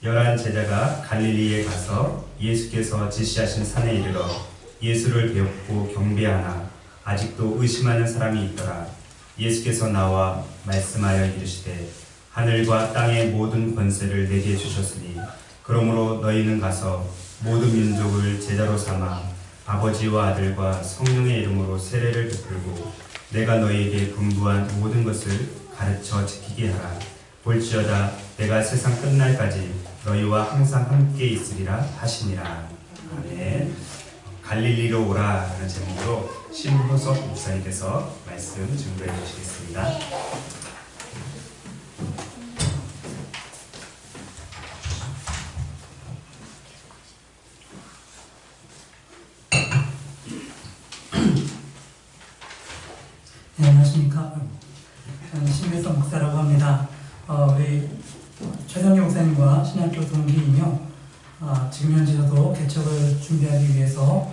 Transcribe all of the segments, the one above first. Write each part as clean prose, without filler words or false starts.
열한 제자가 갈릴리에 가서 예수께서 지시하신 산에 이르러 예수를 배웠고 경배하나 아직도 의심하는 사람이 있더라. 예수께서 나와 말씀하여 이르시되 하늘과 땅의 모든 권세를 내게 주셨으니 그러므로 너희는 가서 모든 민족을 제자로 삼아 아버지와 아들과 성령의 이름으로 세례를 베풀고 내가 너희에게 분부한 모든 것을 가르쳐 지키게 하라. 볼지어다 내가 세상 끝날까지 너희와 항상 함께 있으리라 하시니라. 아멘. 갈릴리로 오라라는 제목으로 신호섭 목사님께서 말씀 증거해 주시겠습니다. 네, 안녕하십니까. 저는 신호섭 목사라고 합니다. 우리 최성규 목사님과 신학교 동기이며 지금 현재 저도 개척을 준비하기 위해서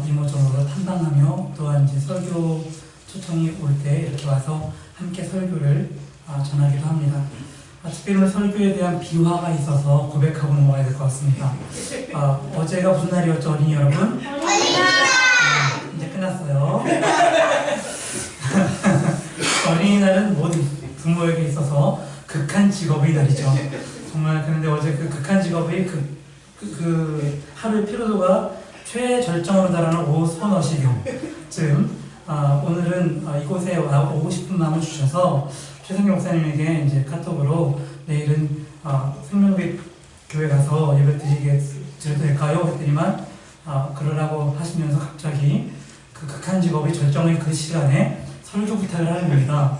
이모저모로 탐방하며 또한 이제 설교 초청이 올 때 이렇게 와서 함께 설교를 전하기도 합니다. 특별히 오늘 설교에 대한 비화가 있어서 고백하고 넘어가야 될 것 같습니다. 어제가 무슨 날이었죠, 어린이 여러분? 이제 끝났어요. 어린이날은 모든 부모에게 있어서 극한 직업의 날이죠. 정말 그런데 어제 그 극한 직업의 그 하루의 피로도가 최절정으로 달하는 오후 서너 시경쯤 오늘은 이곳에 오고 싶은 마음을 주셔서 최성규 목사님에게 이제 카톡으로 내일은 생명빛 교회 가서 예배 드려도 될까요? 했더니만 그러라고 하시면서 갑자기 그 극한 직업의 절정의 그 시간에 설교 부탁을 하는 겁니다.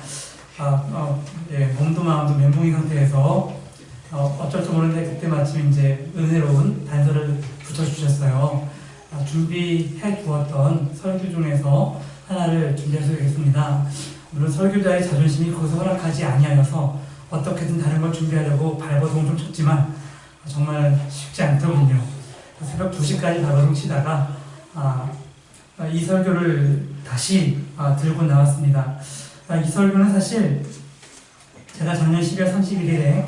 예, 몸도 마음도 멘붕인 상태에서 어쩔 줄 모르는데 그때 마침 이제 은혜로운 단서를 붙여주셨어요. 준비해 두었던 설교 중에서 하나를 준비해서 드리겠습니다. 물론 설교자의 자존심이 거기서 허락하지 아니하여서 어떻게든 다른 걸 준비하려고 발버둥 좀 쳤지만 정말 쉽지 않더군요. 새벽 2시까지 발버둥 치다가 이 설교를 다시 들고 나왔습니다. 이 설교는 사실 제가 작년 12월 31일에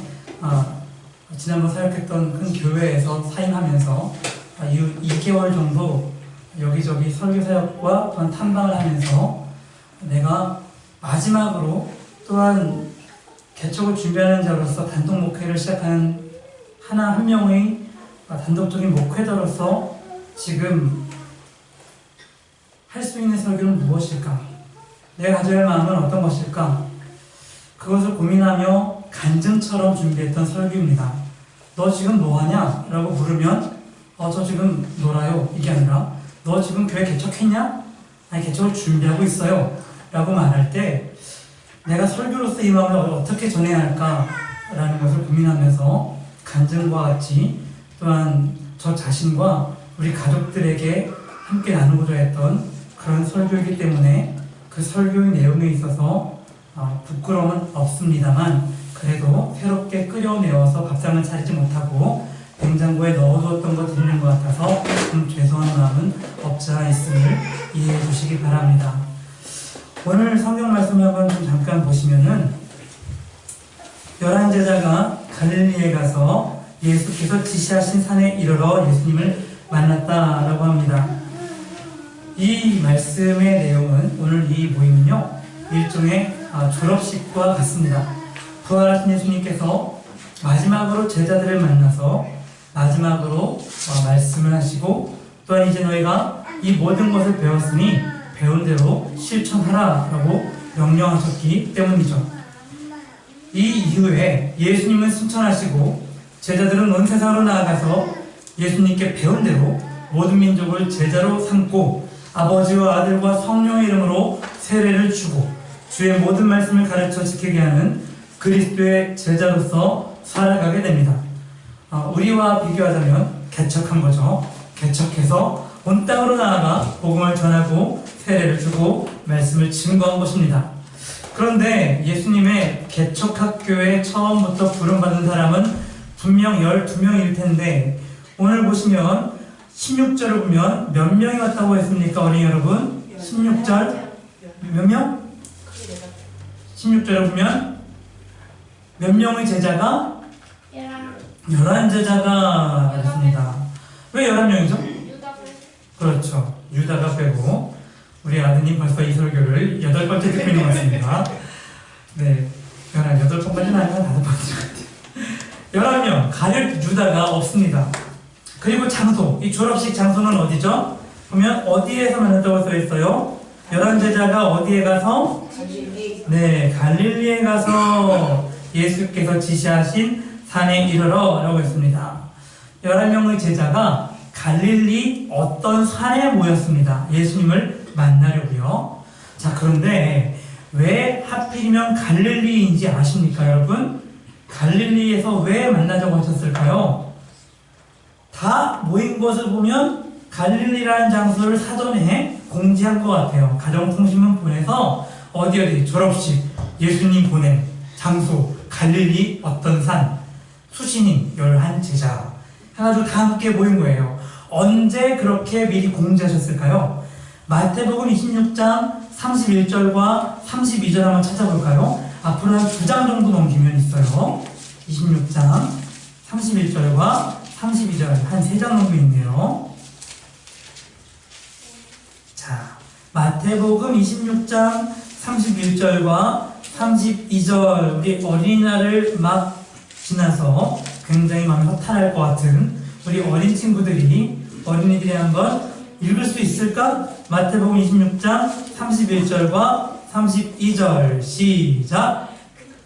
지난번 사역했던 큰 교회에서 사임하면서 이후 2개월 정도 여기저기 설교 사역과 또한 탐방을 하면서 내가 마지막으로 또한 개척을 준비하는 자로서 단독 목회를 시작하는 한 명의 단독적인 목회자로서 지금 할 수 있는 설교는 무엇일까? 내가 가져야 할 마음은 어떤 것일까? 그것을 고민하며 간증처럼 준비했던 설교입니다. 너 지금 뭐하냐? 라고 물으면 저 지금 놀아요. 이게 아니라 너 지금 교회 개척했냐? 아니 개척을 준비하고 있어요. 라고 말할 때 내가 설교로서 이 마음을 어떻게 전해야 할까? 라는 것을 고민하면서 간증과 같이 또한 저 자신과 우리 가족들에게 함께 나누고자 했던 그런 설교이기 때문에 그 설교의 내용에 있어서 부끄러움은 없습니다만 그래도 새롭게 끓여내어서 밥상을 차리지 못하고 냉장고에 넣어두었던 거 드리는 것 같아서 좀 죄송한 마음은 없지 않아 있음을 이해해 주시기 바랍니다. 오늘 성경 말씀을 한번 좀 잠깐 보시면은 11제자가 갈릴리에 가서 예수께서 지시하신 산에 이르러 예수님을 만났다라고 합니다. 이 말씀의 내용은 오늘 이 모임은요 일종의 졸업식과 같습니다. 부활하신 예수님께서 마지막으로 제자들을 만나서 마지막으로 말씀을 하시고 또한 이제 너희가 이 모든 것을 배웠으니 배운 대로 실천하라 라고 명령하셨기 때문이죠. 이 이후에 예수님은 승천하시고 제자들은 온 세상으로 나아가서 예수님께 배운 대로 모든 민족을 제자로 삼고 아버지와 아들과 성령의 이름으로 세례를 주고 주의 모든 말씀을 가르쳐 지키게 하는 그리스도의 제자로서 살아가게 됩니다. 우리와 비교하자면 개척한 거죠. 개척해서 온 땅으로 나아가 복음을 전하고 세례를 주고 말씀을 증거한 것입니다. 그런데 예수님의 개척학교에 처음부터 부름받은 사람은 분명 12명일 텐데 오늘 보시면 16절을 보면 몇 명이 왔다고 했습니까? 어린이 여러분 16절 몇 명? 16절을 보면 몇 명의 제자가 11제자가 됐습니다. 왜 11명이죠? 그렇죠. 유다가 빼고 우리 아드님 벌써 이 설교를 8번째 듣고 있는 것 같습니다. 네, 8번까지는 아니면 5번째 같아요. 11명, 가룟 유다가 없습니다. 그리고 장소, 이 졸업식 장소는 어디죠? 보면 어디에서 만났다고 써있어요? 11제자가 어디에 가서? 네, 갈릴리에 가서 예수께서 지시하신 산에 이르러 라고 했습니다. 11명의 제자가 갈릴리 어떤 산에 모였습니다. 예수님을 만나려고요. 자, 그런데 왜 하필이면 갈릴리인지 아십니까, 여러분? 갈릴리에서 왜 만나자고 하셨을까요? 다 모인 것을 보면 갈릴리라는 장소를 사전에 공지한 것 같아요. 가정통신문 보내서 어디 졸업식, 예수님 보낸 장소, 갈릴리 어떤 산, 수신인 11제자 해가지고 다 함께 모인 거예요. 언제 그렇게 미리 공지하셨을까요? 마태복음 26장 31절과 32절 한번 찾아볼까요? 앞으로 한 2장 정도 넘기면 있어요. 26장 31절과 32절 한 3장 정도 있네요. 자, 마태복음 26장 31절과 32절, 우리 어린이날을 막 지나서 굉장히 마음이 허탈할 것 같은 우리 어린 친구들이, 어린이들이 한번 읽을 수 있을까? 마태복음 26장 31절과 32절 시작.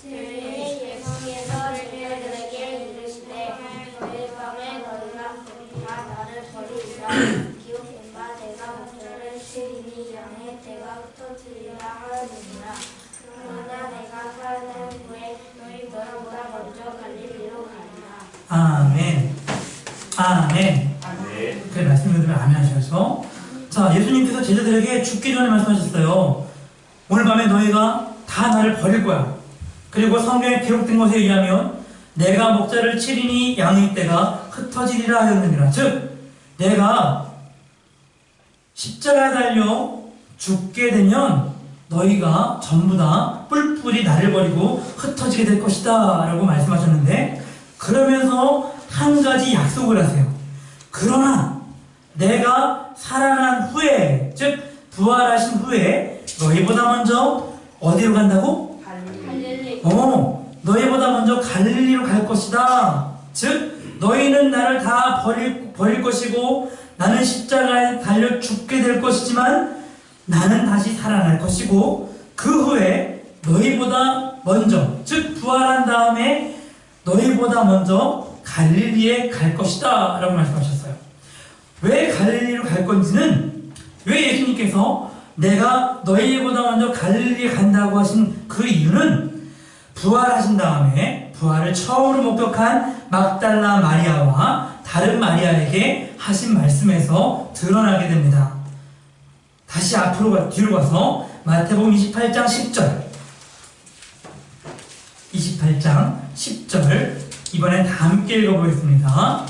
예수께서 제자들에게 이르시되 오늘 밤에 너희가 다 나를 버리리라. 기록된 바 내가 목자를 치리니 양의 때가 흩어지리라 하느니라. 그러나 내가 살아난 후에 너희보다 먼저 갈릴리로 가리라. 아멘. 아멘. 그 말씀 들으면 아멘 하셔서, 자, 예수님께서 제자들에게 죽기 전에 말씀하셨어요. 오늘 밤에 너희가 다 나를 버릴 거야. 그리고 성경에 기록된 것에 의하면 내가 목자를 치리니 양의 떼가 흩어지리라 하였느니라. 즉, 내가 십자가에 달려 죽게 되면 너희가 전부 다 뿔뿔이 나를 버리고 흩어지게 될 것이다 라고 말씀하셨는데, 그러면서 한 가지 약속을 하세요. 그러나 내가 살아난 후에, 즉 부활하신 후에 너희보다 먼저 어디로 간다고? 갈릴리. 너희보다 먼저 갈릴리로 갈 것이다. 즉 너희는 나를 다 버릴 것이고 나는 십자가에 달려 죽게 될 것이지만 나는 다시 살아날 것이고, 그 후에 너희보다 먼저, 즉 부활한 다음에 너희보다 먼저 갈릴리에 갈 것이다 라고 말씀하셨어요. 왜 갈릴리로 갈 건지는, 왜 예수님께서 내가 너희보다 먼저 갈릴리에 간다고 하신 그 이유는, 부활하신 다음에 부활을 처음으로 목격한 막달라 마리아와 다른 마리아에게 하신 말씀에서 드러나게 됩니다. 다시 뒤로 가서 마태복음 28장 10절, 28장 10절 이번엔 다 함께 읽어보겠습니다.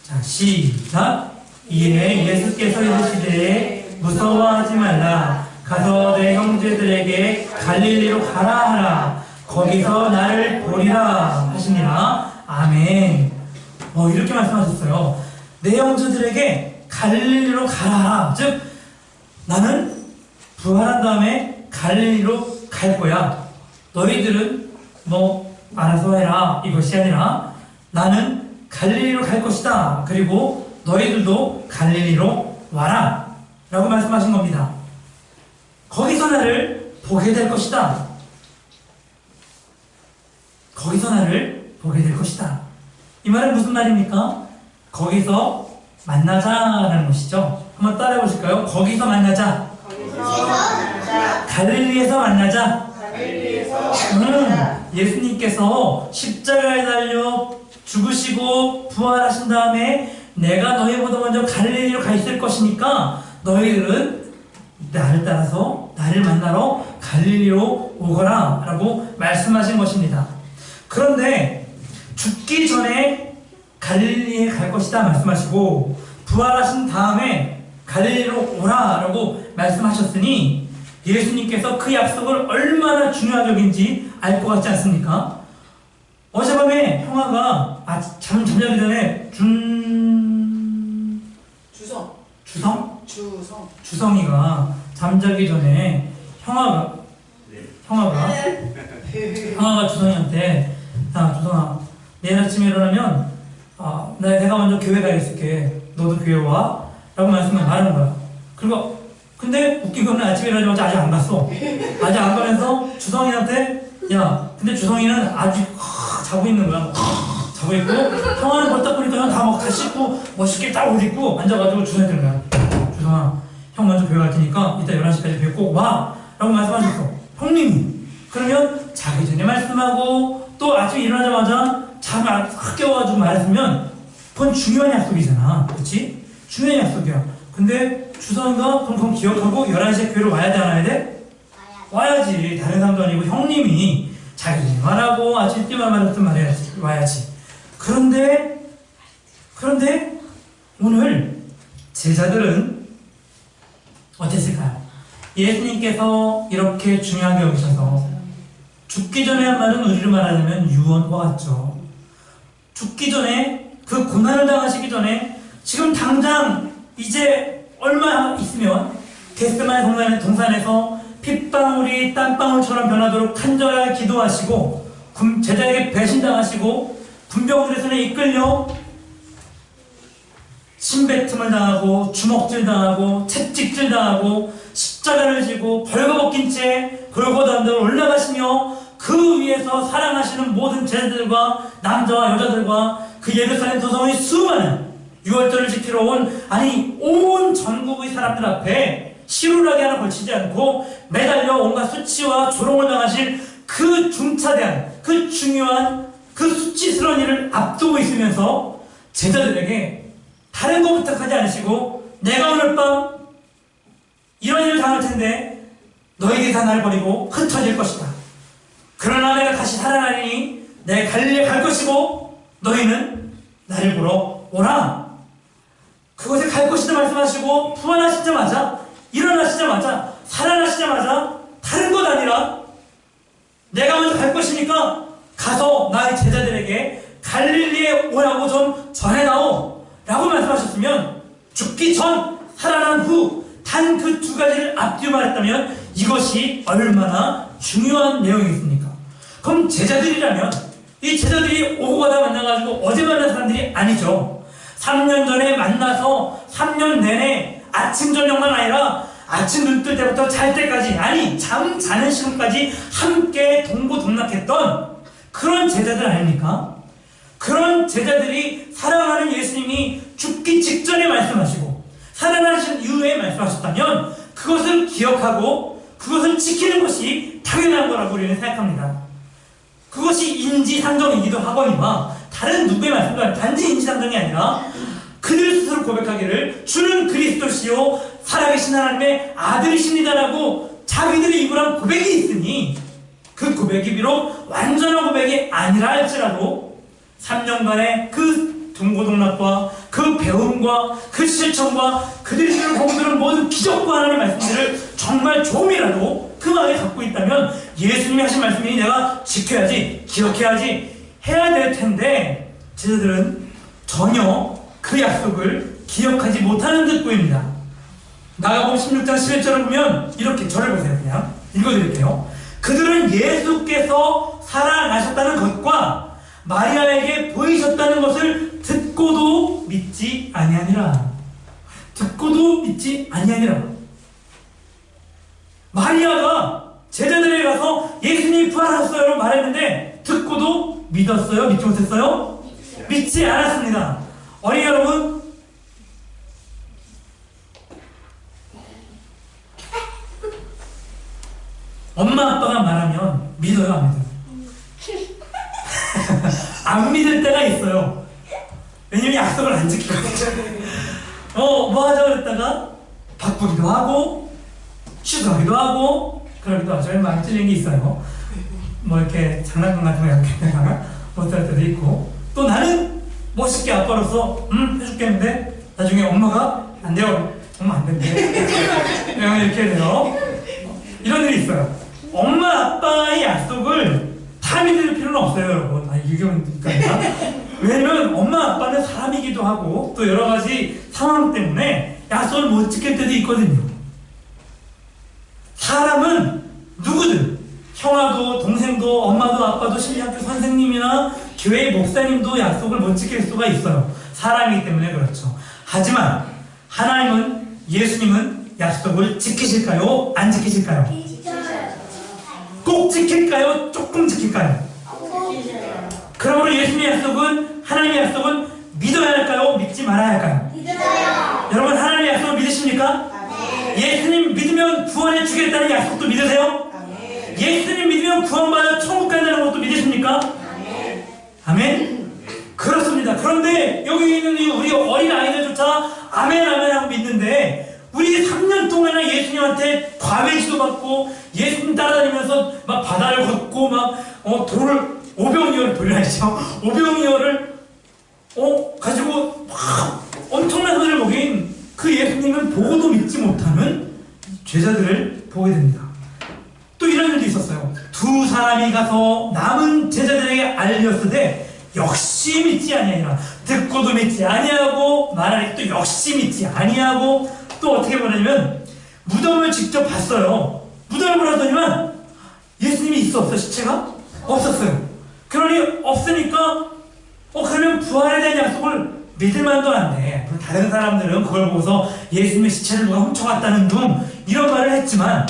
자, 시작. 이에 예수께서 이르시되 무서워하지 말라. 가서 내 형제들에게 갈릴리로 가라 하라. 거기서 나를 보리라 하시니라. 아멘. 이렇게 말씀하셨어요. 내 형제들에게 갈릴리로 가라. 즉 나는 부활한 다음에 갈릴리로 갈 거야. 너희들은 알아서 해라 이것이 아니라 나는 갈릴리로 갈 것이다. 그리고 너희들도 갈릴리로 와라 라고 말씀하신 겁니다. 거기서 나를 보게 될 것이다. 거기서 나를 보게 될 것이다. 이 말은 무슨 말입니까? 거기서 만나자라는 것이죠. 한번 따라해 보실까요? 거기서 만나자. 갈릴리에서 만나자. 예수님께서 십자가에 달려 죽으시고 부활하신 다음에 내가 너희보다 먼저 갈릴리로 가 있을 것이니까 너희들은 나를 따라서 나를 만나러 갈릴리로 오거라 라고 말씀하신 것입니다. 그런데 죽기 전에 갈릴리에 갈 것이다 말씀하시고 부활하신 다음에 갈릴리로 오라 라고 말씀하셨으니 예수님께서 그 약속을 얼마나 중요하적인지 알 것 같지 않습니까? 어젯밤에 형아가 잠자기 전에 주성이가 잠자기 전에 형아가 주성이한테 야 주성아 내일 아침에 일어나면 내가 먼저 교회 가 있을게 너도 교회 와 라고 말하는 거야. 그리고 근데 웃긴 거는 아침에 일어나자마자 아직 안 갔어. 아직 안 가면서 주성이한테 야 근데 주성이는 아직 자고 있는 거야. 자고 있고 형아는 벌떡 보니까 다 씻고 멋있게 딱 옷 입고 앉아가지고 주성이한테 그러는 거야. 주성아 형 먼저 교회 갈 테니까 이따 11시까지 교회 꼭 와 라고 말씀하셨어. 형님이 그러면 자기 전에 말씀하고 또 아침에 일어나자마자 잠을 확 깨워가지고 말했으면 그건 중요한 약속이잖아. 그치? 중요한 약속이야. 근데 주성이가 그럼 기억하고 11시에 교회를 와야 돼 안 와야 돼? 와야지. 다른 사람도 아니고 형님이 자기 전에 말하고 아침 일찍 말했던 말해야지. 와야지. 그런데 오늘 제자들은 어땠을까요? 예수님께서 이렇게 중요하게 여기셔서 죽기 전에 한 말은 우리를 말하자면 유언과 같죠. 죽기 전에 그 고난을 당하시기 전에 지금 당장 이제 얼마 있으면 겟세마네 동산에서 핏방울이 땀방울처럼 변하도록 간절하게 기도하시고 제자에게 배신당하시고 군병들의 손에 이끌려 침뱉음을 당하고 주먹질 당하고 채찍질 당하고 십자가를 지고 벌거벗긴 채 골고다 언덕을 올라가시며 그 위에서 사랑하시는 모든 제자들과 남자와 여자들과 그 예루살렘 도성의 수많은 유월절을 지키러 온 온 전국의 사람들 앞에 시루라기 하나 걸치지 않고 매달려 온갖 수치와 조롱을 당하실 그 중차대한 그 중요한 그 수치스러운 일을 앞두고 있으면서 제자들에게 다른 거 부탁하지 않으시고 내가 오늘 밤 이런 일을 당할 텐데 너희들이 다 날 버리고 흩어질 것이다. 그러나 내가 다시 살아나리니 내 갈릴리에 갈 것이고 너희는 나를 보러 오라. 그곳에 갈 것이다 말씀하시고 부활하시자마자 일어나시자마자 살아나시자마자 다른 것 아니라 내가 먼저 갈 것이니까 가서 나의 제자들에게 갈릴리에 오라고 좀 전해다오 라고 말씀하셨으면 죽기 전 살아난 후 단 그 두 가지를 앞뒤로 말했다면 이것이 얼마나 중요한 내용이겠습니까? 그럼 제자들이라면 이 제자들이 오고 가다 만나가지고 어제 만난 사람들이 아니죠. 3년 전에 만나서 3년 내내 아침 저녁만 아니라 아침 눈 뜰 때부터 잘 때까지 잠 자는 시간까지 함께 동고동락했던 그런 제자들 아닙니까? 그런 제자들이 사랑하는 예수님이 죽기 직전에 말씀하시고 살아나신 이후에 말씀하셨다면 그것을 기억하고 그것을 지키는 것이 당연한 거라고 우리는 생각합니다. 그것이 인지상정이기도 하거니와 다른 누구의 말씀도 아니라 단지 인지상정이 아니라 그들 스스로 고백하기를 주는 그리스도시요 살아계신 하나님의 아들이십니다라고 자기들의 입으로 한 고백이 있으니 그 고백이 비록 완전한 고백이 아니라 할지라도 3년간의 그 동고동락과 그 배움과 그 실천과 그들이 지금 보고 들은 모든 기적과 하나님의 말씀들을 정말 조금이라도 그 마음에 갖고 있다면 예수님이 하신 말씀이 내가 지켜야지 기억해야지 해야 될 텐데 제자들은 전혀 그 약속을 기억하지 못하는 듯 보입니다. 마가복음 16장 11절을 보면 이렇게 저를 보세요. 그냥 읽어드릴게요. 그들은 예수께서 살아나셨다는 것과 마리아에게 보이셨다는 것을 듣고도 믿지 아니하니라. 듣고도 믿지 아니하니라. 마리아가 제자들에게 가서 예수님이 부활하셨어요 말했는데 듣고도 믿었어요? 믿지 못했어요? 믿지 않았습니다. 어린이 여러분, 엄마 아빠가 말하면 믿어요 안 믿어요? 안 믿을 때가 있어요. 왜냐면 약속을 안 지키거든요. 뭐 하자고 그랬다가 바꾸기도 하고 취소하기도 하고 그러기도 하죠. 많이 찔린 게 있어요. 뭐 이렇게 장난감 같은 거 약속했다가 못할 때도 있고 또 나는 멋있게 아빠로서 해줄게 했는데 나중에 엄마가 안 돼요. 엄마 안 된대. 이렇게 돼요. 이런 일이 있어요. 엄마 아빠의 약속을 다 믿을 필요는 없어요 여러분. 유교니까. 왜냐면 엄마 아빠는 사람이기도 하고 또 여러 가지 상황 때문에 약속을 못 지킬 때도 있거든요. 사람은 누구든 형아도 동생도 엄마도 아빠도 심리학교 선생님이나 교회 목사님도 약속을 못 지킬 수가 있어요. 사람이기 때문에 그렇죠. 하지만 하나님은, 예수님은 약속을 지키실까요? 안 지키실까요? 꼭 지킬까요? 조금 지킬까요? 그러므로 예수님의 약속은, 하나님의 약속은 믿어야 할까요? 믿지 말아야 할까요? 믿어요. 여러분 하나님의 약속을 믿으십니까? 예수님 믿으면 구원해 주겠다는 약속도 믿으세요? 예수님 믿으면 구원받아 천국 간다는 것도 믿으십니까? 아멘? 그렇습니다. 그런데 여기 있는 우리 어린 아이들조차 아멘 아멘 하고 믿는데, 우리 3년 동안이나 예수님한테 과외지도 받고 예수님 따라다니면서 막 바다를 걷고 막 돌을 오병이어를 돌려야죠. 오병이어를 가지고 막 엄청난 소리를 먹인 그 예수님은 보고도 믿지 못하는 제자들을 보게 됩니다. 또 이런 일도 있었어요. 두 사람이 가서 남은 제자들에게 알렸으되 역시 믿지 아니하니라. 듣고도 믿지 아니하고 말하니 또 역시 믿지 아니하고, 또 어떻게 보냐면 무덤을 직접 봤어요. 무덤을 보았더니만 예수님이 있어 없어? 시체가? 없었어요. 그러니 없으니까 그러면 부활에 대한 약속을 믿을 만도 한데, 다른 사람들은 그걸 보고서 예수님의 시체를 누가 훔쳐갔다는 둥 이런 말을 했지만,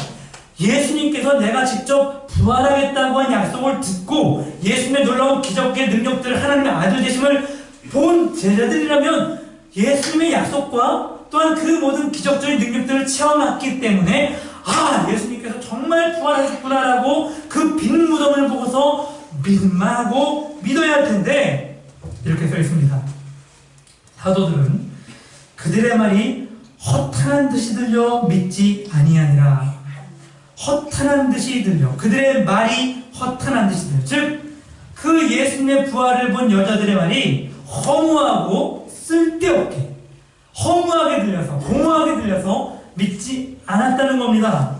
예수님께서 내가 직접 부활하겠다고 한 약속을 듣고 예수님의 놀라운 기적의 능력들을, 하나님의 아들 되심을 본 제자들이라면 예수님의 약속과 또한 그 모든 기적적인 능력들을 체험했기 때문에 예수님께서 정말 부활하셨구나라고 그 빈 무덤을 보고서 믿음하고 믿어야 할 텐데, 이렇게 써 있습니다. 사도들은 그들의 말이 허탄한 듯이 들려 믿지 아니하니라. 허탄한 듯이 들려, 그들의 말이 허탄한 듯이 들려, 즉 그 예수님의 부활을 본 여자들의 말이 허무하고 쓸데없게, 허무하게 들려서, 공허하게 들려서 믿지 않았다는 겁니다.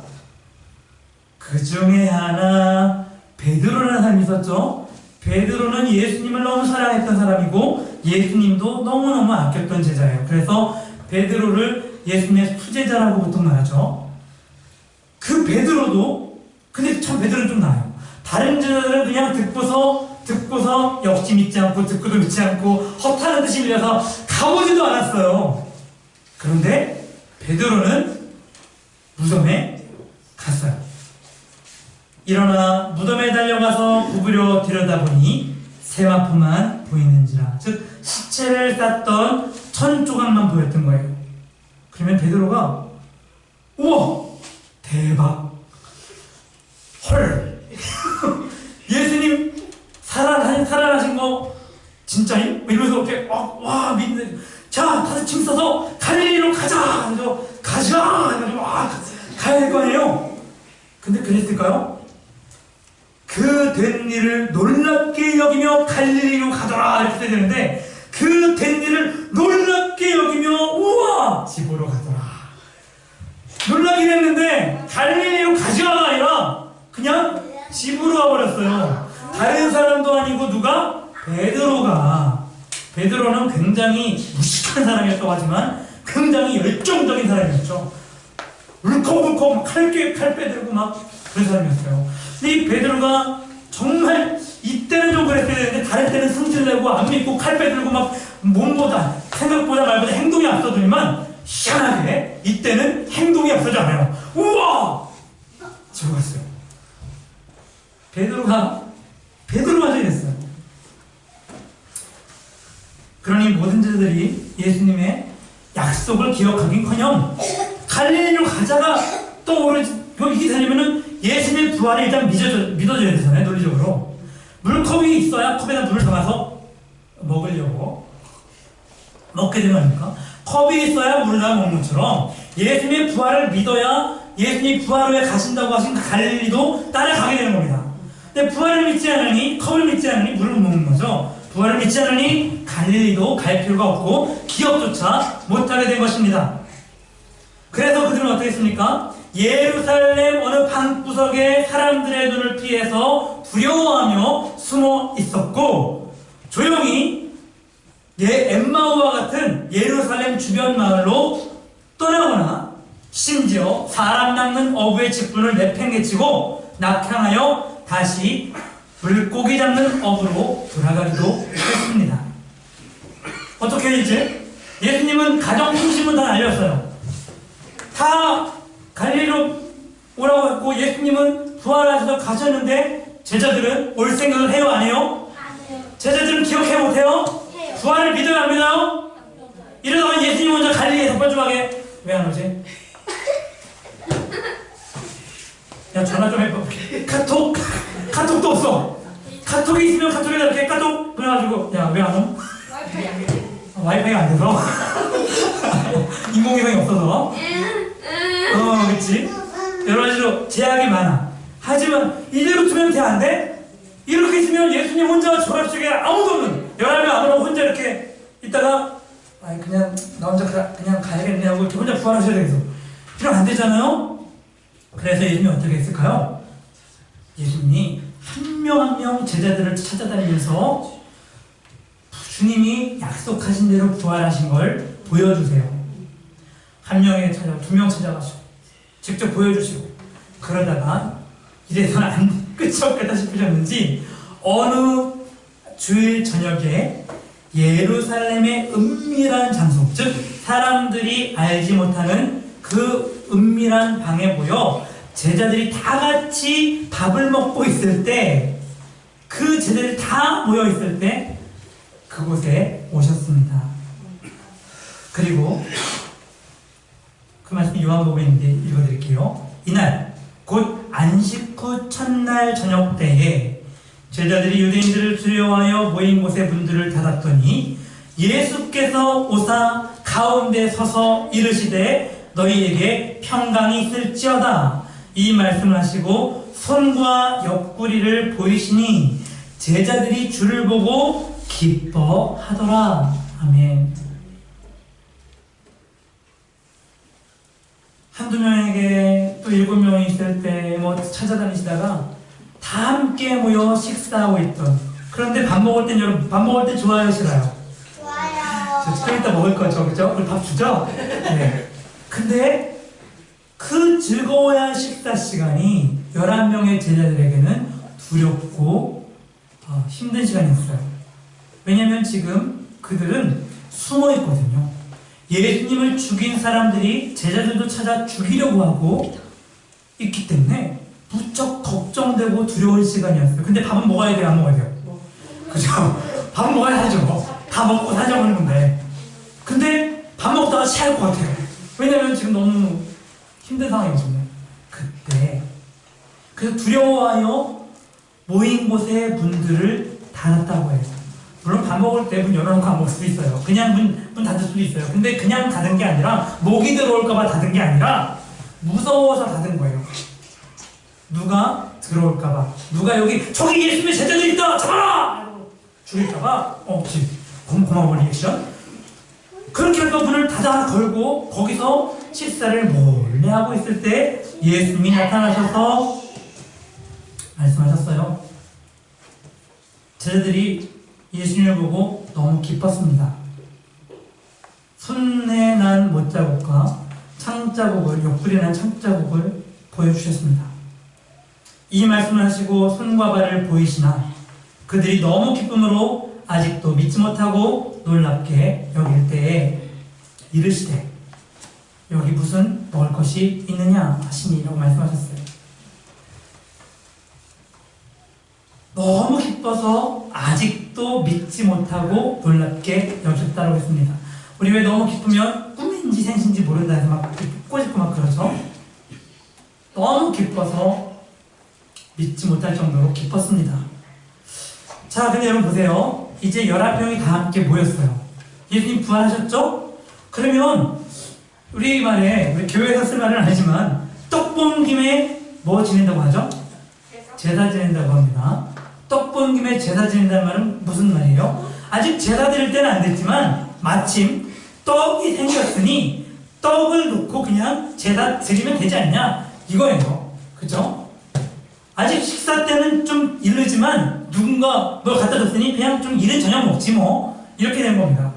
그 중에 하나 베드로라는 사람이 있었죠. 베드로는 예수님을 너무 사랑했던 사람이고 예수님도 너무너무 아꼈던 제자예요. 그래서 베드로를 예수님의 수제자라고 보통 말하죠. 그 베드로도, 근데 참 베드로는 좀 나아요. 다른 제자들은 그냥 듣고서 역시 믿지 않고 듣고도 믿지 않고 허탄한 듯이 밀려서 가보지도 않았어요. 그런데 베드로는 무덤에 갔어요. 일어나 무덤에 달려가서 굽으려 들여다보니 세마포만 보이는지라, 즉 시체를 쌌던 천 조각만 보였던 거예요. 그러면 베드로가 우와 대박, 헐 예수님 살아나신 거 진짜임? 이러면서 이렇게 와 믿는, 자 다들 짐 싸서 갈릴리로 가자. 그래서 가자 해가지고 가야 될 거 아니에요. 근데 그랬을까요? 그 된 일을 놀랍게 여기며 갈릴리로 가더라 이렇게 돼야 되는데, 그 된 일을 놀랍게 여기며 우와 집으로 가더라. 놀라긴 했는데 갈릴리로 가자가 아니라 그냥 집으로 와버렸어요. 다른 사람도 아니고 누가? 베드로는 굉장히 무식한 사람이었다고 하지만 굉장히 열정적인 사람이었죠. 울컥울컥 칼 빼들고 막 그런 사람이었어요. 근데 이 베드로가 정말 이때는 좀 그랬어야 되는데 다른 때는 승질내고 안 믿고 칼 빼들고 막 몸보다 생각보다 말보다 행동이 앞서더니만 희한하게 이때는 행동이 앞서지 않아요. 우와! 집에 갔어요. 베드로가 이랬어요. 그러니 모든 제자들이 예수님의 약속을 기억하긴커녕 갈릴리로 가자가 떠오르지, 이게 되려면은 예수님의 부활이 일단 믿어져야 되잖아요. 논리적으로 물컵이 있어야 컵에다 물을 담아서 먹으려고 먹게 되는 거니까, 컵이 있어야 물을 담아 먹는 것처럼 예수님의 부활을 믿어야 예수님이 부활 후에 가신다고 하신 갈릴리도 따라가게 되는 겁니다. 근데 부활을 믿지 않으니, 컵을 믿지 않으니 물을 못 먹는 거죠. 부활을 믿지 않으니 갈릴리도 갈 필요가 없고 기억조차 못하게 된 것입니다. 그래서 그들은 어떻게 했습니까? 예루살렘 어느 방구석에 사람들의 눈을 피해서 두려워하며 숨어 있었고, 조용히 엠마오와 같은 예루살렘 주변 마을로 떠나거나 심지어 사람 낚는 어부의 직분을 내팽개치고 낙향하여 다시 물고기 잡는 업으로 돌아가기도 했습니다. 어떻게 이제 예수님은 가정 중심은 다 알렸어요. 다 갈릴리로 오라고 했고 예수님은 부활하셔서 가셨는데 제자들은 올 생각을 해요, 안 해요? 제자들은 기억해 못해요? 부활을 믿어요, 안 믿어요? 이러다가 예수님 먼저 갈릴리에서 뻘쭘하게 왜 안 오지? 야, 전화 좀 해봐. 카톡도 없어. 카톡이 있으면 카톡에다 이렇게 카톡 보내가지고 야, 왜 안 오? 와이파이가 안 돼서 인공위성이 없어서 그치? 여러 가지로 제약이 많아. 하지만 이대로 두면 돼, 안 돼? 이렇게 있으면 예수님 혼자 조합식에 아무도 없는 11명 아무나 혼자 이렇게 있다가 그냥 나 혼자 그냥 가야겠네 하고 이렇게 혼자 부활하셔야 되겠어. 이러면 안 되잖아요? 그래서 예수님이 어떻게 했을까요? 예수님이 한 명 한 명 제자들을 찾아다니면서 주님이 약속하신 대로 부활하신 걸 보여주세요. 한 명에 찾아가고 2명 찾아가시고 직접 보여주시고 그러다가 이래서는 끝이 없겠다 싶으셨는지 어느 주일 저녁에 예루살렘의 은밀한 장소, 즉 사람들이 알지 못하는 그 은밀한 방에 모여 제자들이 다 같이 밥을 먹고 있을 때, 그 제자들이 다 모여 있을 때 그곳에 오셨습니다. 그리고 그 말씀이 요한복음인데 읽어드릴게요. 이날 곧 안식 후 첫날 저녁 때에 제자들이 유대인들을 두려워하여 모인 곳에 문들을 닫았더니 예수께서 오사 가운데 서서 이르시되 너희에게 평강이 있을지어다. 이 말씀을 하시고 손과 옆구리를 보이시니 제자들이 주를 보고 기뻐하더라. 아멘. 한두 명에게 또 7명이 있을 때 뭐 찾아다니시다가 다 함께 모여 식사하고 있던, 그런데 밥 먹을 땐 여러분 밥 먹을 때 좋아요, 싫어요? 좋아요. 저 좀 이따 먹을 거죠, 그죠? 우리 밥 주죠? 네. 근데 그 즐거워야 할 식사 시간이 11명의 제자들에게는 두렵고 힘든 시간이었어요. 왜냐면 지금 그들은 숨어 있거든요. 예수님을 죽인 사람들이 제자들도 찾아 죽이려고 하고 있기 때문에 무척 걱정되고 두려운 시간이었어요. 근데 밥은 먹어야 돼요, 안 먹어야 돼요? 그죠? 밥은 먹어야죠. 다 먹고 사자고 건데. 근데 밥 먹다가 체할 것 같아요. 왜냐면 지금 너무 힘든 상황이거든요. 그때 그래서 두려워하여 모인 곳의 문들을 닫았다고 해요. 물론 밥 먹을 때 문 열어놓고 안 먹을 수도 있어요. 그냥 문 닫을 수도 있어요. 근데 그냥 닫은 게 아니라 모기 들어올까봐 닫은 게 아니라 무서워서 닫은 거예요. 누가 들어올까봐, 누가 저기 예수님의 제자들 있다, 잡아라! 죽일까봐. 고마워 리액션. 그렇게 해서 문을 닫아 걸고 거기서 식사를 몰래 하고 있을 때 예수님이 나타나셔서 말씀하셨어요. 제자들이 예수님을 보고 너무 기뻤습니다. 손에 난 못자국과 창자국을, 옆구리에 난 창자국을 보여주셨습니다. 이 말씀을 하시고 손과 발을 보이시나 그들이 너무 기쁨으로 아직도 믿지 못하고 놀랍게 여길 때에 이르시되 여기 무슨 먹을 것이 있느냐 하시니라고 말씀하셨어요. 너무 기뻐서 아직도 믿지 못하고 놀랍게 여겼다고 했습니다. 우리 왜 너무 기쁘면 꿈인지 생신지 모른다 해서 막 웃고 싶고 막 그러죠? 너무 기뻐서 믿지 못할 정도로 기뻤습니다. 자, 근데 여러분 보세요. 이제 11명이 다 함께 모였어요. 예수님 부활하셨죠? 그러면 우리 말에, 우리 교회에서 쓸 말은 아니지만 떡 본 김에 뭐 지낸다고 하죠? 제사 지낸다고 합니다. 떡 본 김에 제사 지낸다는 말은 무슨 말이에요? 아직 제사 드릴 때는 안 됐지만 마침 떡이 생겼으니 떡을 놓고 그냥 제사 드리면 되지 않냐 이거예요. 그죠? 아직 식사 때는 좀 이르지만 누군가 뭘 갖다 줬으니 그냥 좀 이른 저녁 먹지 뭐 이렇게 된 겁니다.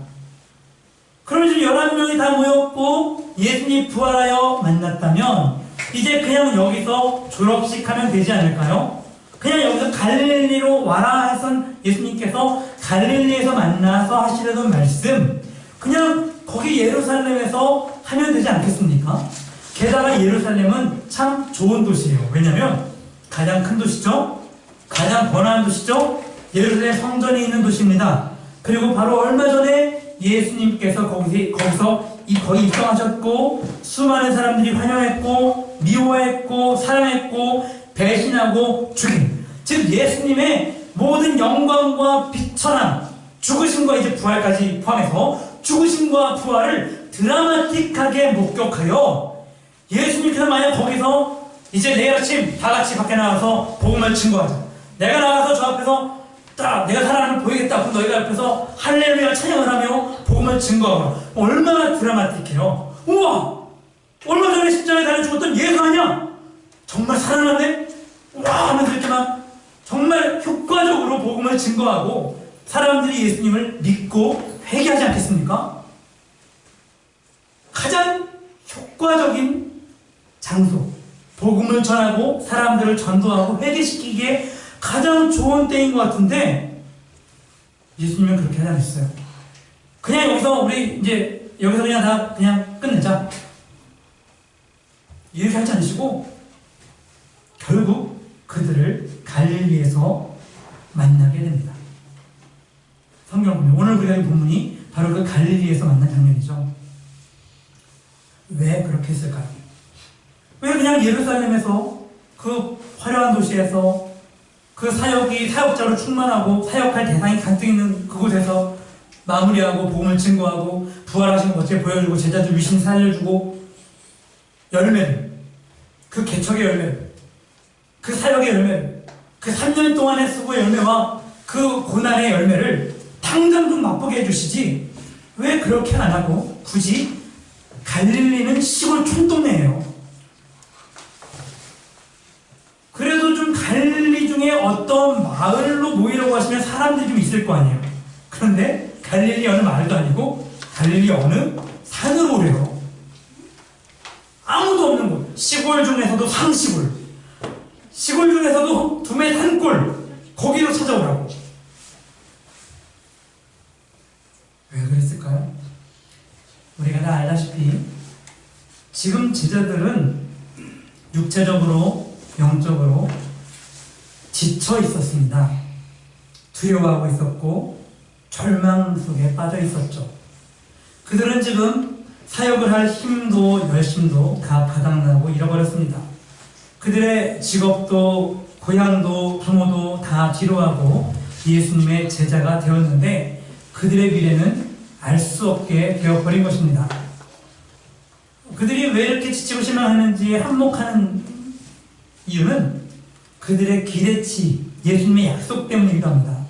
그럼 지금 11명이 다 모였고 예수님 부활하여 만났다면 이제 그냥 여기서 졸업식 하면 되지 않을까요? 그냥 여기서 갈릴리로 와라 하선 예수님께서 갈릴리에서 만나서 하시려던 말씀 그냥 거기 예루살렘에서 하면 되지 않겠습니까? 게다가 예루살렘은 참 좋은 도시예요. 왜냐면 가장 큰 도시죠? 가장 번화한 도시죠? 예루살렘 성전이 있는 도시입니다. 그리고 바로 얼마 전에 예수님께서 거기서 거기 입성하셨고 수많은 사람들이 환영했고 미워했고 사랑했고 배신하고 죽인 즉 예수님의 모든 영광과 비천함 죽으심과 이제 부활까지 포함해서 죽으심과 부활을 드라마틱하게 목격하여 예수님께서 만약 거기서 이제 내일 아침 다 같이 밖에 나가서 복음을 증거하자. 내가 나가서 저 앞에서 딱 내가 사랑을 보이겠다. 그럼 너희가 옆에서 할렐루야 찬양을 하며 복음을 증거하고 얼마나 드라마틱해요. 우와! 얼마 전에 십자가에 달려 죽었던 예수 아니야? 정말 살아났네? 와! 하면서 이렇게만 정말 효과적으로 복음을 증거하고 사람들이 예수님을 믿고 회개하지 않겠습니까? 가장 효과적인 장소, 복음을 전하고 사람들을 전도하고 회개시키기에 가장 좋은 때인 것 같은데 예수님은 그렇게 하지 않으셨어요. 그냥 여기서 우리 이제 여기서 그냥 다 그냥 끝내자 이렇게 하지 않으시고 결국 그들을 갈릴리에서 만나게 됩니다. 성경 보면 오늘 우리가 이 본문이 바로 그 갈릴리에서 만난 장면이죠. 왜 그렇게 했을까요? 왜 그냥 예루살렘에서 그 화려한 도시에서 그 사역자로 충만하고 사역할 대상이 가득 있는 그곳에서 마무리하고 복음을 증거하고 부활하신 것 어떻게 보여주고 제자들 위신 살려주고 열매를 그 개척의 열매를 그 사역의 열매를 그 3년 동안의 수고의 열매와 그 고난의 열매를 당장 좀 맛보게 해주시지 왜 그렇게 안 하고 굳이 갈릴리는 시골 촌동네예요. 그래도 좀 갈릴리 중에 어떤 마을로 모이려고 하시면 사람들이 좀 있을 거 아니에요. 그런데 갈릴리 어느 마을도 아니고 갈릴리 어느 산으로 오래요. 아무도 없는 곳. 시골 중에서도 상시골. 시골 중에서도 두메 산골. 거기로 찾아오라고. 왜 그랬을까요? 우리가 다 알다시피 지금 제자들은 육체적으로 영적으로 지쳐 있었습니다. 두려워하고 있었고 절망 속에 빠져 있었죠. 그들은 지금 사역을 할 힘도 열심도 다 바닥나고 잃어버렸습니다. 그들의 직업도 고향도 부모도 다 뒤로하고 예수님의 제자가 되었는데 그들의 미래는 알 수 없게 되어버린 것입니다. 그들이 왜 이렇게 지치고 실망하는지 한몫하는 이유는 그들의 기대치, 예수님의 약속 때문이기도 합니다.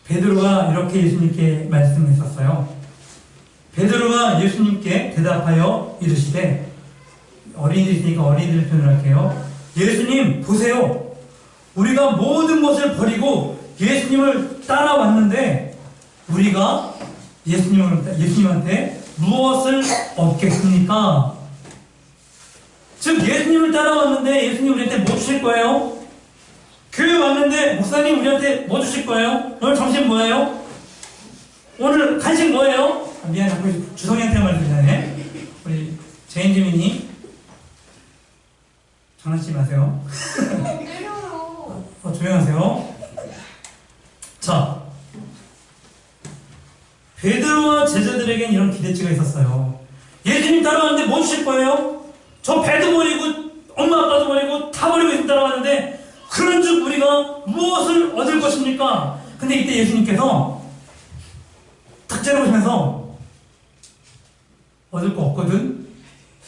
베드로가 이렇게 예수님께 말씀했었어요. 베드로가 예수님께 대답하여 이르시되 어린이들이 있으니까 어린이들 표현을 할게요. 예수님 보세요. 우리가 모든 것을 버리고 예수님을 따라왔는데 우리가 예수님한테 무엇을 얻겠습니까? 즉 예수님을 따라왔는데 예수님 우리한테 뭐 주실 거예요? 교회 왔는데 목사님 우리한테 뭐 주실 거예요? 오늘 점심 뭐예요? 오늘 간식 뭐예요? 미안해 자꾸 주성이한테 말씀드리네. 우리 제인지민이 장난치지 마세요. 조용하세요. 자, 베드로와 제자들에겐 이런 기대치가 있었어요. 예수님 따라왔는데 뭐 주실 거예요? 저 배도 버리고 엄마 아빠도 버리고 다 버리고 예수님 따라왔는데 그런 즉 우리가 무엇을 얻을 것입니까? 근데 이때 예수님께서 탁 째려보시면서 얻을 거 없거든?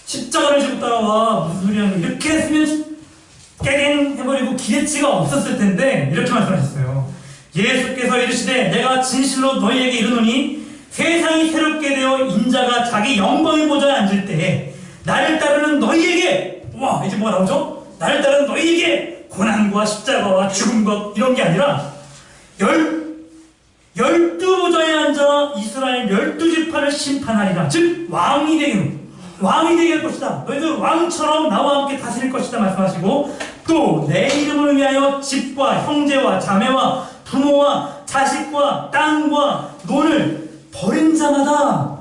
십자가를 지고 따라와 무슨 소리 하는 거야? 이렇게 했으면 깨갱 해버리고 기대치가 없었을 텐데 이렇게 말씀하셨어요. 예수께서 이르시되 내가 진실로 너희에게 이르노니 세상이 새롭게 되어 인자가 자기 영광의 보좌에 앉을 때 나를 따르는 너희에게 와 이제 뭐가 나오죠? 나를 따르는 너희에게 고난과 십자가와 죽음과 이런 게 아니라 열두 보좌에 앉아 이스라엘 12지파를 심판하리라. 즉 왕이 되게 할 것이다. 너희들 왕처럼 나와 함께 다스릴 것이다 말씀하시고 또 내 이름을 위하여 집과 형제와 자매와 부모와 자식과 땅과 논을 버린 자마다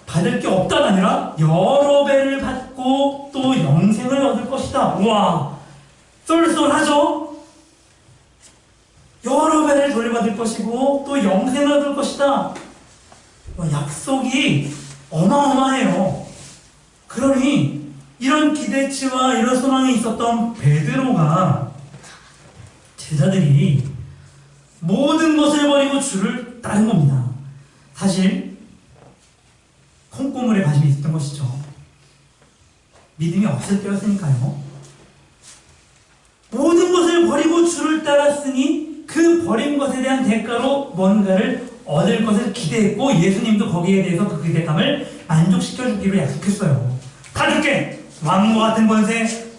받을 게 없다가 아니라 여러 배를 받고 또 영생을 얻을 것이다. 우와, 쏠쏠하죠? 여러 배를 돌려받을 것이고 또 영생을 얻을 것이다. 약속이 어마어마해요. 그러니 이런 기대치와 이런 소망이 있었던 베드로가 제자들이 모든 것을 버리고 주를 따른 겁니다. 사실 콩고물에 관심이 있었던 것이죠. 믿음이 없을 때였으니까요. 모든 것을 버리고 주를 따랐으니 그 버린 것에 대한 대가로 뭔가를 얻을 것을 기대했고 예수님도 거기에 대해서 그 기대감을 만족시켜주기로 약속했어요. 다 줄게! 왕과 같은 권세,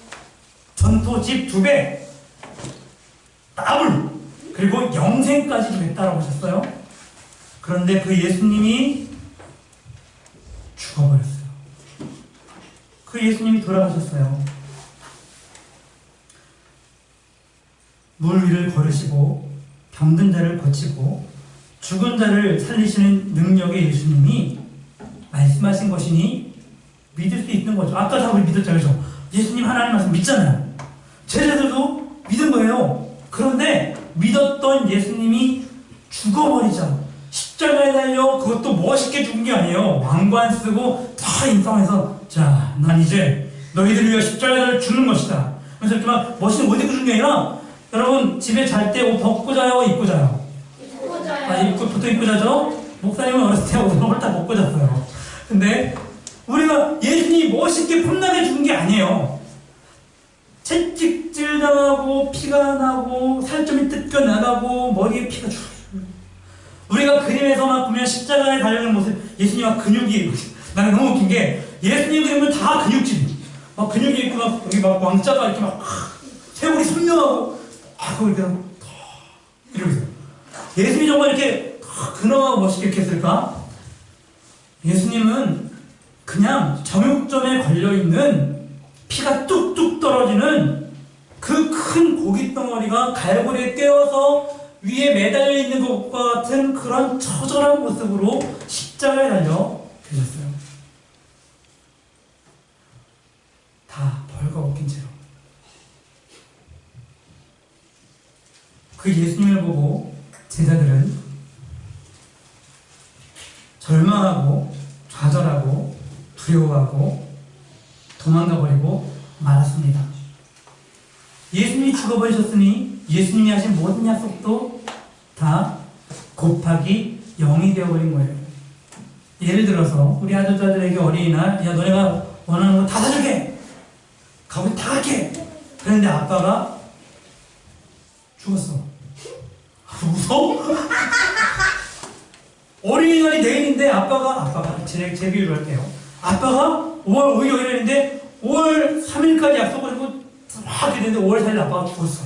전토 집 2배, 더블, 그리고 영생까지 주겠다라고 하셨어요. 그런데 그 예수님이 죽어버렸어요. 그 예수님이 돌아가셨어요. 물 위를 걸으시고 병든 자를 고치고 죽은 자를 살리시는 능력의 예수님이 말씀하신 것이니 믿을 수 있는 거죠. 아까 다 우리 믿었잖아요. 예수님 하나님 말씀 믿잖아요. 제자들도 믿은 거예요. 그런데 믿었던 예수님이 죽어버리자 십자가에 달려 그것도 멋있게 죽은 게 아니에요. 왕관 쓰고 다 인상해서 자, 난 이제 너희들을 위해 십자가를 죽는 것이다. 그래서 이렇게 막 멋있는 옷 입고 죽는 게 아니라 여러분 집에 잘 때 옷 벗고 자요? 입고 자요? 입고 자요. 보통 입고 자죠? 목사님은 어렸을 때 옷을 다 벗고 잤어요. 근데 우리가 예수님이 멋있게 폼나게 죽은 게 아니에요. 채찍질 당하고 피가 나고 살점이 뜯겨 나가고 머리에 피가 쭉. 우리가 그림에서만 보면 십자가에 달려있는 모습 예수님과 근육이 나는 너무 웃긴 게 예수님 그림은 다 근육질 막 근육이 있고 막 여기 막 왕자가 이렇게 막 쇄골이 선명하고 거기 그냥 이러고 있어요. 예수님이 정말 이렇게 근엄하고 멋있게 이렇게 했을까? 예수님은 그냥 정육점에 걸려있는 피가 뚝뚝 떨어지는 그 큰 고깃 덩어리가 갈고리에 꿰어서 위에 매달려 있는 것과 같은 그런 처절한 모습으로 십자가에 달려 계셨어요. 다 벌거벗긴 채로. 그 예수님을 보고 제자들은 절망하고 좌절하고 두려워하고 도망가버리고 말았습니다. 예수님이 죽어버리셨으니 예수님이 하신 모든 약속도 다 곱하기 0이 되어버린 거예요. 예를 들어서 우리 아들들에게 어린이날 야 너네가 원하는 거 다 사줄게 가고 다 할게 그런데 아빠가 죽었어. 무서워? 어린이날이 내일인데 아빠가 제 비유로 할게요. 아빠가 5월 5일 어린이날인데 5월 3일까지 약속을 하고 막 이랬는데 5월 4일 아빠가 죽었어.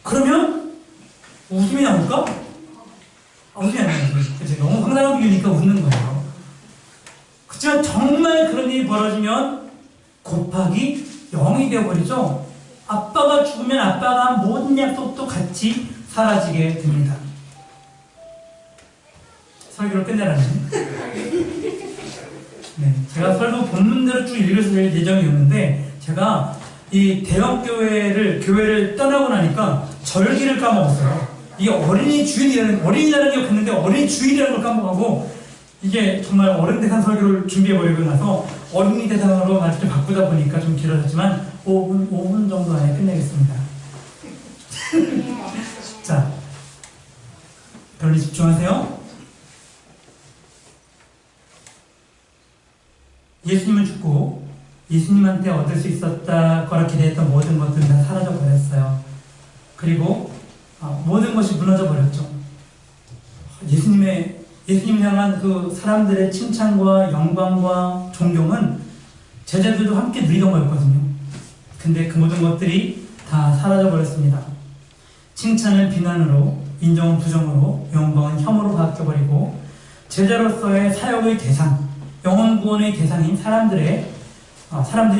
그러면 웃음이 나올까? 웃음이 안 나요. 그치? 너무 황당한 비유니까 웃는 거예요. 그렇지만 정말 그런 일이 벌어지면 곱하기 0이 되어버리죠. 아빠가 죽으면 아빠가 한 모든 약속도 같이 사라지게 됩니다. 설교를 끝내라니. 네, 제가 설교 본문대로 쭉 읽을 예정이었는데 제가 이 대형 교회를 떠나고 나니까 절기를 까먹었어요. 이게 어린이날은 기억했는데 어린이 주일이라는 걸 까먹고 이게 정말 어른 대상 설교를 준비해버리고 나서 어린이 대상으로 아주 좀 바꾸다 보니까 좀 길어졌지만 5분 정도 안에 끝내겠습니다. 자, 별로 집중하세요. 예수님은 죽고 예수님한테 얻을 수 있었다 거라 기대했던 모든 것들은 다 사라져 버렸어요. 그리고 모든 것이 무너져 버렸죠. 예수님이 예수님 향한 그 사람들의 칭찬과 영광과 존경은 제자들도 함께 누리던 거였거든요. 근데 그 모든 것들이 다 사라져 버렸습니다. 칭찬은 비난으로, 인정은 부정으로, 영광은 혐오로 바뀌어버리고 제자로서의 사역의 대상, 영혼 구원의 대상인 사람들이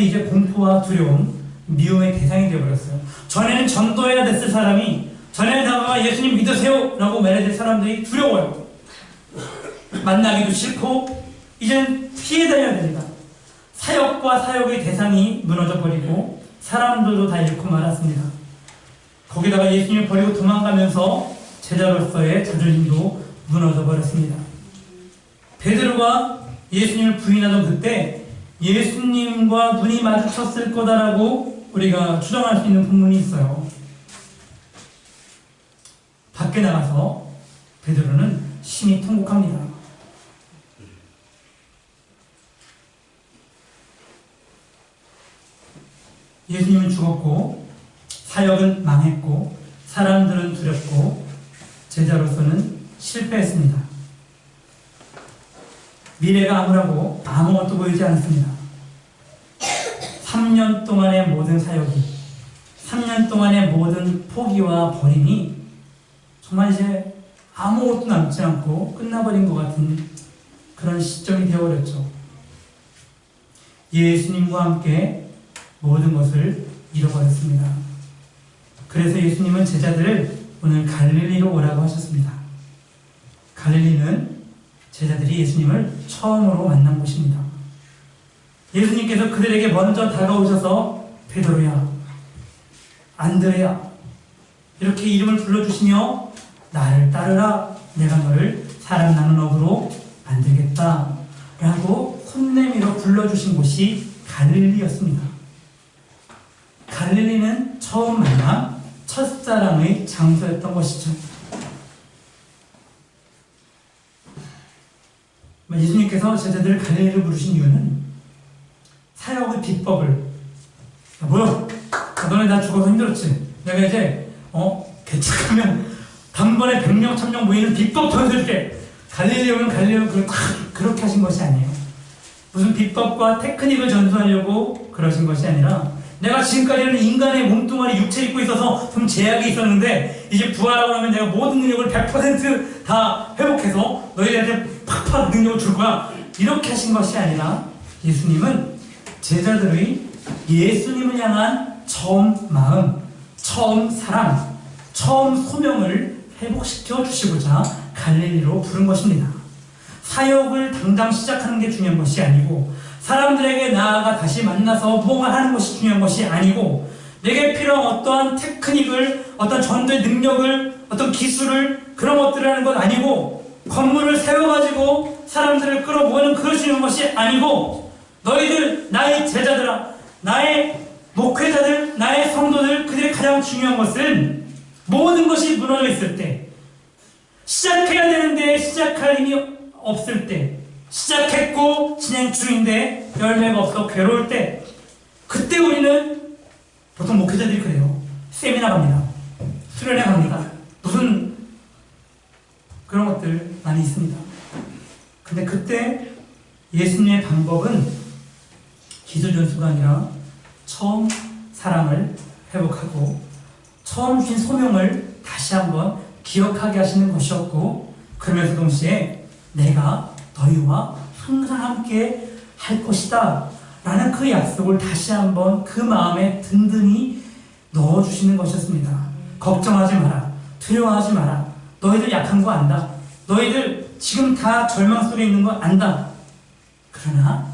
이제 공포와 두려움, 미움의 대상이 되어버렸어요. 전에는 전도해야 됐을 사람이, 전에는 다가가 예수님 믿으세요 라고 말해야 될 사람들이 두려워요. 만나기도 싫고 이제는 피해 다녀야 됩니다. 사역과 사역의 대상이 무너져 버리고 사람들도 다 잃고 말았습니다. 거기다가 예수님을 버리고 도망가면서 제자로서의 자존심도 무너져 버렸습니다. 베드로가 예수님을 부인하던 그때 예수님과 눈이 마주쳤을 거다라고 우리가 추정할 수 있는 본문이 있어요. 밖에 나가서 베드로는 심히 통곡합니다. 예수님은 죽었고 사역은 망했고 사람들은 두렵고 제자로서는 실패했습니다. 미래가 암울하고 아무것도 보이지 않습니다. 3년 동안의 모든 사역이, 3년 동안의 모든 포기와 버림이 정말 이제 아무것도 남지 않고 끝나버린 것 같은 그런 시점이 되어버렸죠. 예수님과 함께 모든 것을 잃어버렸습니다. 그래서 예수님은 제자들을 오늘 갈릴리로 오라고 하셨습니다. 갈릴리는 제자들이 예수님을 처음으로 만난 곳입니다. 예수님께서 그들에게 먼저 다가오셔서 베드로야, 안드레야 이렇게 이름을 불러주시며 나를 따르라, 내가 너를 사람 나는 업으로 만들겠다 라고 손내밀어 불러주신 곳이 갈릴리였습니다. 갈릴리는 처음 만남, 첫사랑의 장소였던 것이죠. 예수님께서 제자들을 갈릴리로 부르신 이유는 사역의 비법을, 야, 뭐야? 너네 나 죽어서 힘들었지? 내가 이제 개척하면 단번에 100명 1000명 모이는 비법 보여줄게. 갈릴리 오면 갈릴리로 그렇게 하신 것이 아니에요. 무슨 비법과 테크닉을 전수하려고 그러신 것이 아니라 내가 지금까지는 인간의 몸뚱아리 육체 입고 있어서 좀 제약이 있었는데 이제 부활하고 나면 내가 모든 능력을 100% 다 회복해서 너희들한테 팍팍 능력을 줄 거야. 이렇게 하신 것이 아니라 예수님은 제자들의 예수님을 향한 처음 마음, 처음 사랑, 처음 소명을 회복시켜 주시고자 갈릴리로 부른 것입니다. 사역을 당장 시작하는 게 중요한 것이 아니고 사람들에게 나아가 다시 만나서 무언가 하는 것이 중요한 것이 아니고 내게 필요한 어떠한 테크닉을, 어떤 전도의 능력을, 어떤 기술을 그런 것들을 하는 건 아니고 건물을 세워가지고 사람들을 끌어모으는 그것이 중요한 것이 아니고 너희들 나의 제자들아, 나의 목회자들, 나의 성도들, 그들의 가장 중요한 것은 모든 것이 무너져 있을 때, 시작해야 되는데 시작할 힘이 없을 때, 시작했고 진행 중인데 열매가 없어 괴로울 때, 그때 우리는 보통 목회자들이 그래요. 세미나 갑니다. 수련회 갑니다. 무슨 그런 것들 많이 있습니다. 근데 그때 예수님의 방법은 기술 전수가 아니라 처음 사랑을 회복하고 처음 주신 소명을 다시 한번 기억하게 하시는 것이었고, 그러면서 동시에 내가 너희와 항상 함께 할 것이다 라는 그 약속을 다시 한번 그 마음에 든든히 넣어주시는 것이었습니다. 걱정하지 마라, 두려워하지 마라, 너희들 약한 거 안다, 너희들 지금 다 절망 속에 있는 거 안다. 그러나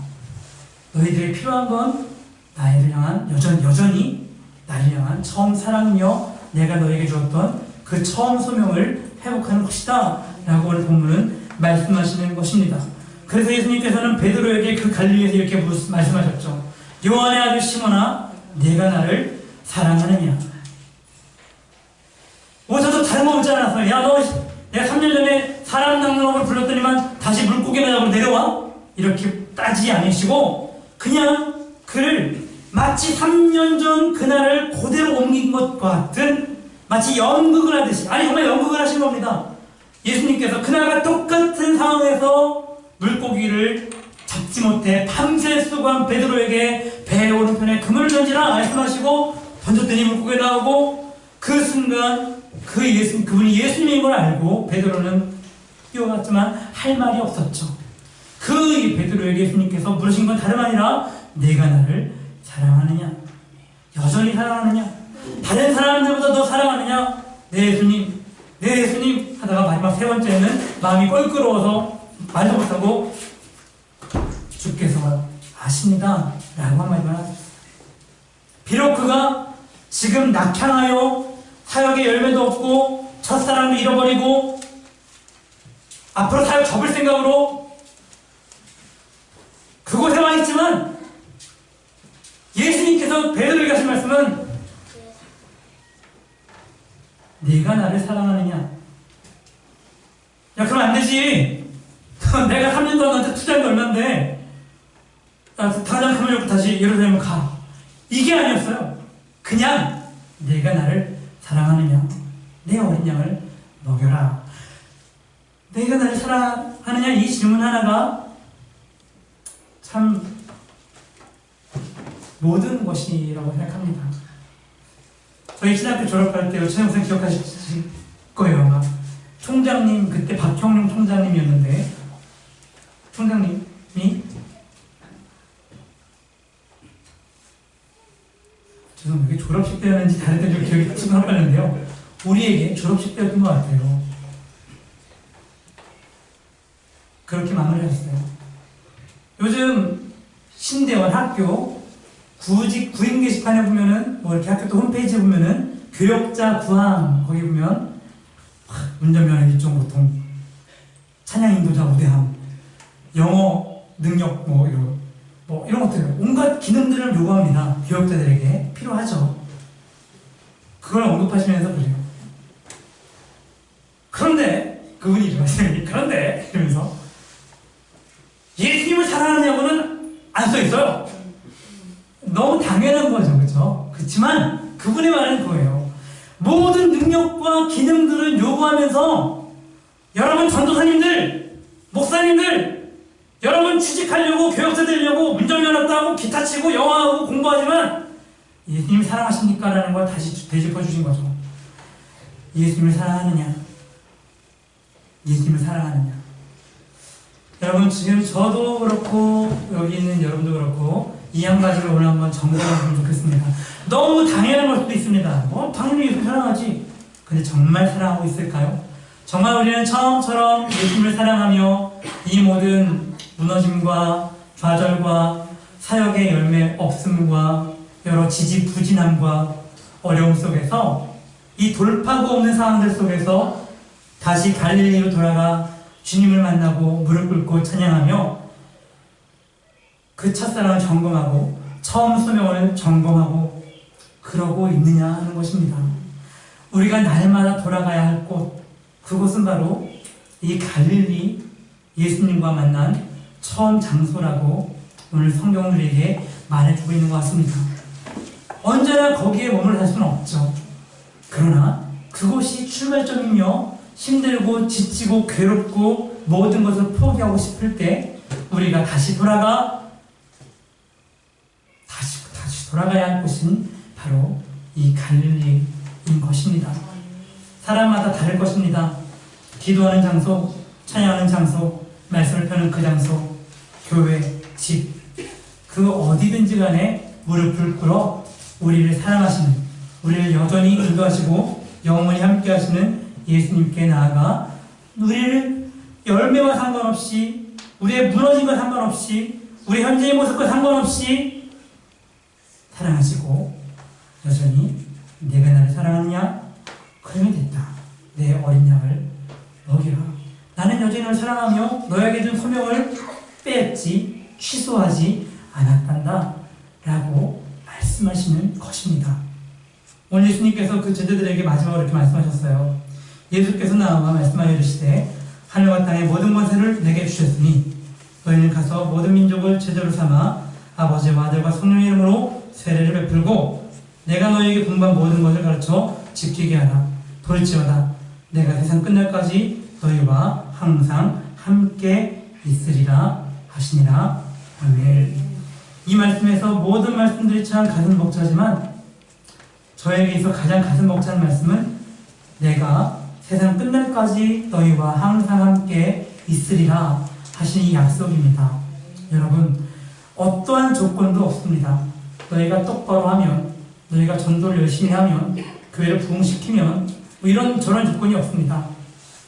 너희들이 필요한 건 나를 향한 여전히 나를 향한 처음 사랑이며 내가 너에게 주었던 그 처음 소명을 회복하는 것이다 라고 오늘 본문은 말씀하시는 것입니다. 그래서 예수님께서는 베드로에게 그 갈릴리에서 이렇게 말씀하셨죠. 요한의 아들 시몬아, 내가 나를 사랑하느냐? 어디서도 다름없지 않았어요. 야, 너 내가 3년 전에 사람 낚는 업을 불렀더니만 다시 물고기 매장으로 내려와? 이렇게 따지지 않으시고 그냥 그를 마치 3년 전 그날을 그대로 옮긴 것과 같은, 마치 연극을 하듯이, 아니 정말 연극을 하신 겁니다. 예수님께서 그날과 똑같은 상황에서 물고기를 잡지 못해 밤새 수고한 베드로에게 배 오른편에 그물을 던지라 말씀하시고 던졌더니 물고기가 나오고 그 순간 그분이 예수님인 걸 알고 베드로는 뛰어갔지만 할 말이 없었죠. 그 베드로에게 예수님께서 물으신 건 다름 아니라 내가 나를 사랑하느냐? 여전히 사랑하느냐? 다른 사람들보다 더 사랑하느냐? 네 예수님 하다가 마지막 세 번째는 마음이 껄끄러워서 말도 못하고 주께서 아십니다 라고 한마디만 하셨어요. 비록 그가 지금 낙향하여 사역의 열매도 없고 첫사랑도 잃어버리고 앞으로 사역 접을 생각으로 그곳에만 있지만 예수님께서 베드로에게 하신 말씀은 네가 나를 사랑하느냐? 야 그럼 안 되지. 내가 3년 동안 너한테 투자한 게 얼만데 당장 그물 잡고 다시 예루살렘 가. 이게 아니었어요. 그냥 네가 나를 사랑하느냐? 내 어린 양을 먹여라. 내가 나를 사랑하느냐? 이 질문 하나가 참 모든 것이라고 생각합니다. 저희 신학교 졸업할 때 최영생 기억하실 거예요. 아마 총장님 그때 박형룡 총장님이었는데 총장님이 죄송합니다. 이게 졸업식 때였는지 다른 때인지 기억이 지금 헷갈리는데요. 우리에게 졸업식 때였던 것 같아요. 그렇게 마무리하셨어요. 요즘 신대원 학교 구인 게시판에 보면은 뭐 이렇게 학교 또 홈페이지에 보면은 교역자 구함 거기 보면 운전면허 1종 보통 찬양 인도자 우대함 영어 능력 뭐 이런 것들 온갖 기능들을 요구합니다. 교역자들에게 필요하죠. 그걸 언급하시면서 그래요. 그런데 그분이 이러시더니 그런데 이러면서 예수님을 사랑하느냐고는 안 써있어요. 너무 당연한 거죠. 그렇죠? 그렇지만 그분의 말은 그거예요. 모든 능력과 기능들을 요구하면서 여러분 전도사님들, 목사님들, 여러분 취직하려고 교역자 되려고 운전면허 따고 기타 치고 영어하고 공부하지만 예수님 사랑하십니까? 라는 걸 다시 되짚어 주신 거죠. 예수님을 사랑하느냐? 예수님을 사랑하느냐? 여러분 지금 저도 그렇고 여기 있는 여러분도 그렇고 이 한 가지를 오늘 한번 점검해보면 좋겠습니다. 너무 당연한 걸 수도 있습니다. 당연히 예수님 사랑하지. 근데 정말 사랑하고 있을까요? 정말 우리는 처음처럼 예수님을 사랑하며 이 모든 무너짐과 좌절과 사역의 열매 없음과 여러 지지부진함과 어려움 속에서 이 돌파구 없는 상황들 속에서 다시 갈릴리로 돌아가 주님을 만나고 무릎 꿇고 찬양하며 그 첫사랑을 점검하고 처음 소명을 점검하고 그러고 있느냐 하는 것입니다. 우리가 날마다 돌아가야 할 곳, 그곳은 바로 이 갈릴리 예수님과 만난 처음 장소라고 오늘 성경은 우리에게 말해주고 있는 것 같습니다. 언제나 거기에 머물러 살 수는 없죠. 그러나 그곳이 출발점이며 힘들고 지치고 괴롭고 모든 것을 포기하고 싶을 때 우리가 다시 돌아가야 할 곳은 바로 이 갈릴리인 것입니다. 사람마다 다를 것입니다. 기도하는 장소, 찬양하는 장소, 말씀을 펴는 그 장소, 교회, 집, 그 어디든지 간에 무릎을 꿇어 우리를 사랑하시는, 우리를 여전히 인도하시고 영원히 함께 하시는 예수님께 나아가 우리를 열매와 상관없이, 우리의 무너짐과 상관없이, 우리 현재의 모습과 상관없이 사랑하시고 여전히 내가 나를 사랑하느냐? 그러면 됐다. 내 어린 양을 먹이라. 나는 여전히 너를 사랑하며 너에게 준 소명을 빼앗지 취소하지 않았단다 라고 말씀하시는 것입니다. 오늘 예수님께서 그 제자들에게 마지막으로 이렇게 말씀하셨어요. 예수께서 나와 말씀하여 이르시되 하늘과 땅의 모든 권세를 내게 주셨으니 너희는 가서 모든 민족을 제자로 삼아 아버지와 아들과 성령의 이름으로 세례를 베풀고 내가 너희에게 분부한 모든 것을 가르쳐 지키게 하라. 돌지어다 내가 세상 끝날까지 너희와 항상 함께 있으리라 하시니라. 아멘. 이 말씀에서 모든 말씀들이 참 가슴 벅차지만 저에게 있어 가장 가슴 벅찬 말씀은 내가 세상 끝날까지 너희와 항상 함께 있으리라 하신 이 약속입니다. 여러분, 어떠한 조건도 없습니다. 너희가 똑바로 하면, 너희가 전도를 열심히 하면, 교회를 부흥시키면 뭐 이런 저런 조건이 없습니다.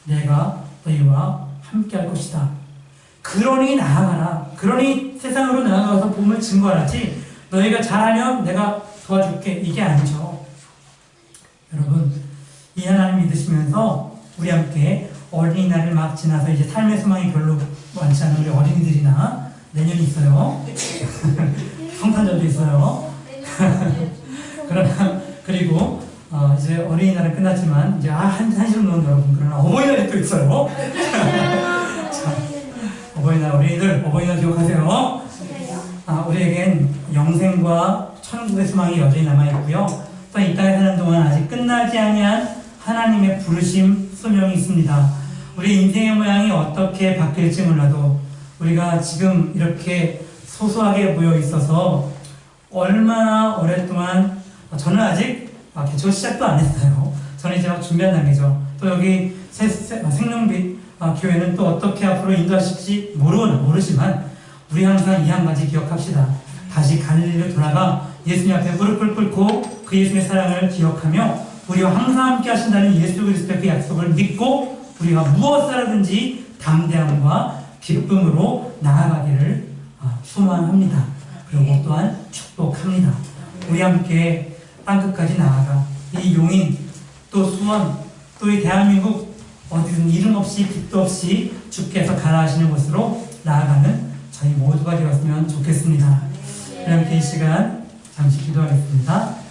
내가 너희와 함께 할 것이다. 그러니 나아가라. 그러니 세상으로 나아가서 복음을 증거하라지 너희가 잘하면 내가 도와줄게. 이게 아니죠. 여러분, 이 하나님 믿으시면서 우리 함께 어린이날을 막 지나서 이제 삶의 소망이 별로 많지 않은 우리 어린이들이나 내년이 있어요. 성탄절도 있어요. 그리고 이제 어린이날은 끝났지만 이제 한시름 놓은 여러분, 그러나 어버이날이 또 있어요. 자, 어버이날 어린이들 어버이날 기억하세요. 우리에겐 영생과 천국의 소망이 여전히 남아있고요. 또 이 땅에 사는 동안 아직 끝나지 아니한 하나님의 부르심 소명이 있습니다. 우리 인생의 모양이 어떻게 바뀔지 몰라도 우리가 지금 이렇게 소소하게 모여 있어서 얼마나 오랫동안, 저는 아직 개척 시작도 안 했어요. 저는 이제 막 준비한 단계죠. 또 여기 생명빛 교회는 또 어떻게 앞으로 인도하실지 모르지만 우리 항상 이 한 가지 기억합시다. 다시 갈릴리로 돌아가 예수님 앞에 무릎을 꿇고 그 예수님의 사랑을 기억하며 우리와 항상 함께 하신다는 예수 그리스도의 그 약속을 믿고 우리가 무엇을 담대함과 기쁨으로 나아가기를 소망합니다. 그리고 또한 축복합니다. 우리 함께 땅끝까지 나아가 이 용인, 또 수원, 또 이 대한민국 어디든 이름 없이 빛도 없이 주께서 가라 하시는 곳으로 나아가는 저희 모두가 되었으면 좋겠습니다. 우리 함께 이 시간 잠시 기도하겠습니다.